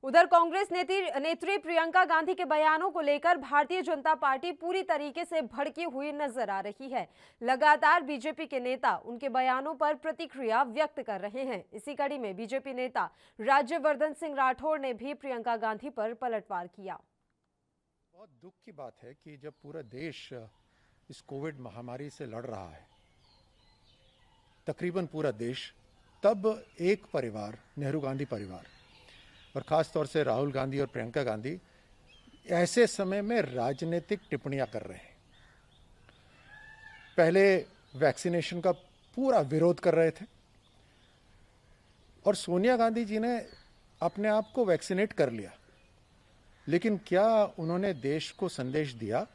उधर कांग्रेस नेत्री प्रियंका गांधी के बयानों को लेकर भारतीय जनता पार्टी पूरी तरीके से भड़की हुई नजर आ रही है। लगातार बीजेपी के नेता उनके बयानों पर प्रतिक्रिया व्यक्त कर रहे हैं। इसी कड़ी में बीजेपी नेता राज्यवर्धन सिंह राठौड़ ने भी प्रियंका गांधी पर पलटवार किया। बहुत दुख की बात है कि जब पूरा देश इस कोविड महामारी से लड़ रहा है, तकरीबन पूरा देश, तब एक परिवार, नेहरू गांधी परिवार और खास तौर से राहुल गांधी और प्रियंका गांधी ऐसे समय में राजनीतिक टिप्पणियां कर रहे हैं। पहले वैक्सीनेशन का पूरा विरोध कर रहे थे और सोनिया गांधी जी ने अपने आप को वैक्सीनेट कर लिया, लेकिन क्या उन्होंने देश को संदेश दिया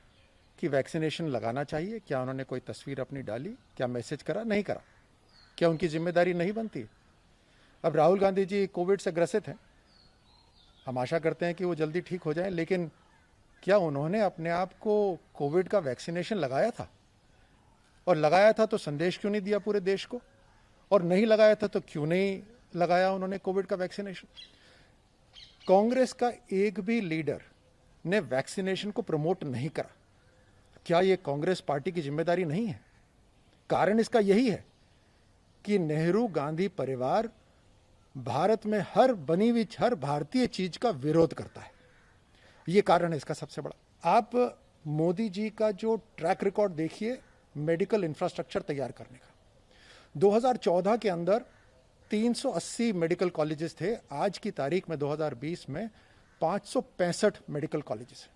कि वैक्सीनेशन लगाना चाहिए? क्या उन्होंने कोई तस्वीर अपनी डाली? क्या मैसेज करा? नहीं करा। क्या उनकी जिम्मेदारी नहीं बनती? अब राहुल गांधी जी कोविड से ग्रसित हैं, हम आशा करते हैं कि वो जल्दी ठीक हो जाए, लेकिन क्या उन्होंने अपने आप को कोविड का वैक्सीनेशन लगाया था? और लगाया था तो संदेश क्यों नहीं दिया पूरे देश को? और नहीं लगाया था तो क्यों नहीं लगाया उन्होंने कोविड का वैक्सीनेशन? कांग्रेस का एक भी लीडर ने वैक्सीनेशन को प्रमोट नहीं करा। क्या यह कांग्रेस पार्टी की जिम्मेदारी नहीं है? कारण इसका यही है कि नेहरू गांधी परिवार भारत में हर बनी हुई हर भारतीय चीज का विरोध करता है। यह कारण है इसका सबसे बड़ा। आप मोदी जी का जो ट्रैक रिकॉर्ड देखिए मेडिकल इंफ्रास्ट्रक्चर तैयार करने का, 2014 के अंदर 380 मेडिकल कॉलेजेस थे। आज की तारीख में 2020 में 565 मेडिकल कॉलेजेस हैं।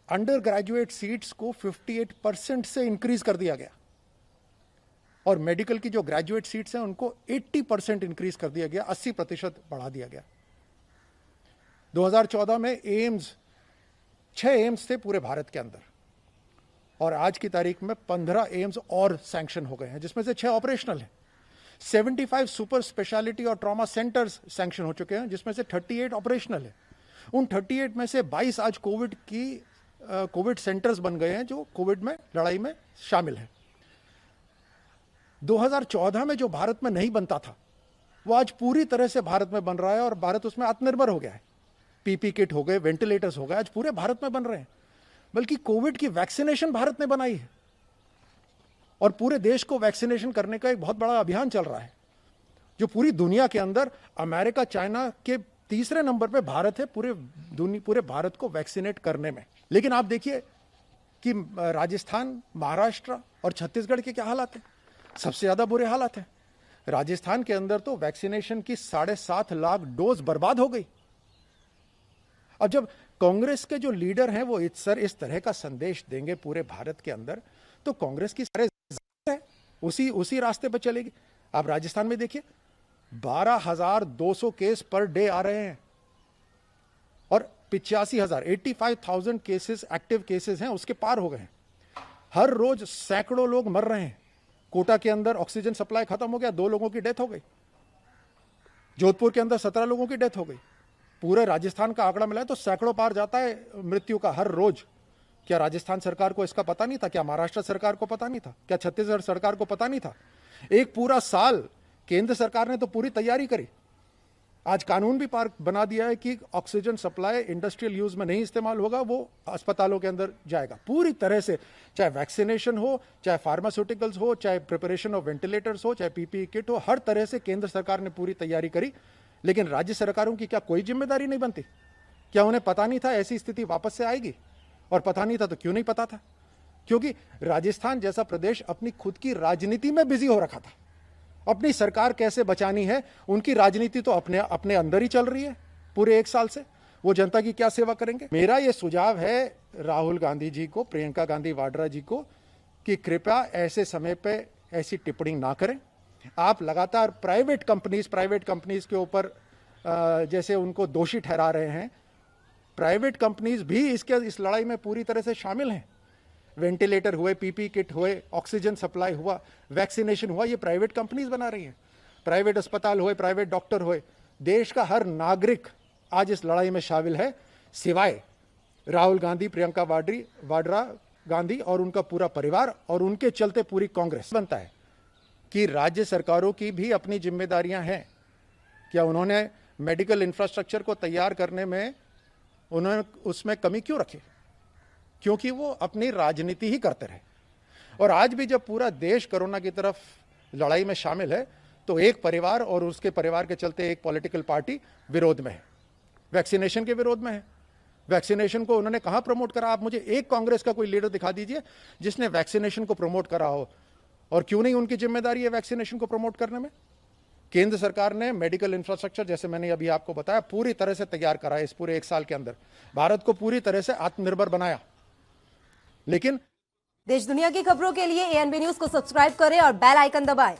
अंडर ग्रेजुएट सीट्स को 58% से इंक्रीज कर दिया गया और मेडिकल की जो ग्रेजुएट सीट्स हैं उनको 80% इंक्रीज कर दिया गया, 80% बढ़ा दिया गया। 2014 में एम्स, 6 एम्स थे पूरे भारत के अंदर और आज की तारीख में 15 एम्स और सैंक्शन हो गए हैं, जिसमें से 6 ऑपरेशनल हैं। 75 सुपर स्पेशलिटी और ट्रॉमा सेंटर्स सैंक्शन हो चुके हैं, जिसमें से 38 ऑपरेशनल है। उन 38 में से 22 आज कोविड सेंटर्स बन गए हैं जो कोविड में लड़ाई में शामिल हैं। 2014 में जो भारत में नहीं बनता था वो आज पूरी तरह से भारत में बन रहा है और भारत उसमें आत्मनिर्भर हो गया है। पीपी किट हो गए, वेंटिलेटर्स हो गए, आज पूरे भारत में बन रहे हैं। बल्कि कोविड की वैक्सीनेशन भारत ने बनाई है और पूरे देश को वैक्सीनेशन करने का एक बहुत बड़ा अभियान चल रहा है, जो पूरी दुनिया के अंदर अमेरिका, चाइना के तीसरे नंबर पे भारत है पूरे भारत को वैक्सीनेट करने में। लेकिन आप देखिए कि राजस्थान, महाराष्ट्र और छत्तीसगढ़ के क्या हालात है। सबसे ज्यादा बुरे हालात हैं। राजस्थान के अंदर तो वैक्सीनेशन की 7.5 लाख डोज बर्बाद हो गई। अब जब कांग्रेस के जो लीडर हैं वो इस तरह का संदेश देंगे पूरे भारत के अंदर, तो कांग्रेस की सारे है उसी रास्ते पर चलेगी। आप राजस्थान में देखिए 12,200 केस पर डे आ रहे हैं और 85,000 केसेस, एक्टिव केसेस हैं, उसके पार हो गए हैं। हर रोज सैकड़ों लोग मर रहे हैं। कोटा के अंदर ऑक्सीजन सप्लाई खत्म हो गया, 2 लोगों की डेथ हो गई। जोधपुर के अंदर 17 लोगों की डेथ हो गई। पूरे राजस्थान का आंकड़ा मिला है तो सैकड़ों पार जाता है मृत्यु का हर रोज। क्या राजस्थान सरकार को इसका पता नहीं था? क्या महाराष्ट्र सरकार को पता नहीं था? क्या छत्तीसगढ़ सरकार को पता नहीं था? एक पूरा साल केंद्र सरकार ने तो पूरी तैयारी करी। आज कानून भी पार बना दिया है कि ऑक्सीजन सप्लाई इंडस्ट्रियल यूज में नहीं इस्तेमाल होगा, वो अस्पतालों के अंदर जाएगा पूरी तरह से। चाहे वैक्सीनेशन हो, चाहे फार्मास्यूटिकल्स हो, चाहे प्रिपरेशन ऑफ वेंटिलेटर्स हो, चाहे पीपीई किट हो, हर तरह से केंद्र सरकार ने पूरी तैयारी करी। लेकिन राज्य सरकारों की क्या कोई जिम्मेदारी नहीं बनती? क्या उन्हें पता नहीं था ऐसी स्थिति वापस से आएगी? और पता नहीं था तो क्यों नहीं पता था? क्योंकि राजस्थान जैसा प्रदेश अपनी खुद की राजनीति में बिजी हो रखा था। अपनी सरकार कैसे बचानी है, उनकी राजनीति तो अपने अंदर ही चल रही है पूरे 1 साल से। वो जनता की क्या सेवा करेंगे? मेरा ये सुझाव है राहुल गांधी जी को, प्रियंका गांधी वाड्रा जी को, कि कृपया ऐसे समय पे ऐसी टिप्पणी ना करें। आप लगातार प्राइवेट कंपनीज के ऊपर जैसे उनको दोषी ठहरा रहे हैं। प्राइवेट कंपनीज भी इस लड़ाई में पूरी तरह से शामिल हैं। वेंटिलेटर हुए, पीपी किट हुए, ऑक्सीजन सप्लाई हुआ, वैक्सीनेशन हुआ, ये प्राइवेट कंपनीज बना रही हैं। प्राइवेट अस्पताल हुए, प्राइवेट डॉक्टर हुए, देश का हर नागरिक आज इस लड़ाई में शामिल है, सिवाय राहुल गांधी, प्रियंका वाड्रा गांधी और उनका पूरा परिवार, और उनके चलते पूरी कांग्रेस। बनता है कि राज्य सरकारों की भी अपनी जिम्मेदारियां हैं। क्या उन्होंने मेडिकल इंफ्रास्ट्रक्चर को तैयार करने में उन्होंने उसमें कमी क्यों रखी? क्योंकि वो अपनी राजनीति ही करते रहे। और आज भी जब पूरा देश कोरोना की तरफ लड़ाई में शामिल है तो एक परिवार और उसके परिवार के चलते एक पॉलिटिकल पार्टी विरोध में है, वैक्सीनेशन के विरोध में है। वैक्सीनेशन को उन्होंने कहां प्रमोट करा? आप मुझे एक कांग्रेस का कोई लीडर दिखा दीजिए जिसने वैक्सीनेशन को प्रमोट करा हो। और क्यों नहीं उनकी जिम्मेदारी है वैक्सीनेशन को प्रमोट करने में? केंद्र सरकार ने मेडिकल इंफ्रास्ट्रक्चर, जैसे मैंने अभी आपको बताया, पूरी तरह से तैयार करा है। इस पूरे 1 साल के अंदर भारत को पूरी तरह से आत्मनिर्भर बनाया। लेकिन देश दुनिया की खबरों के लिए एएनबी न्यूज को सब्सक्राइब करें और बेल आइकन दबाएं।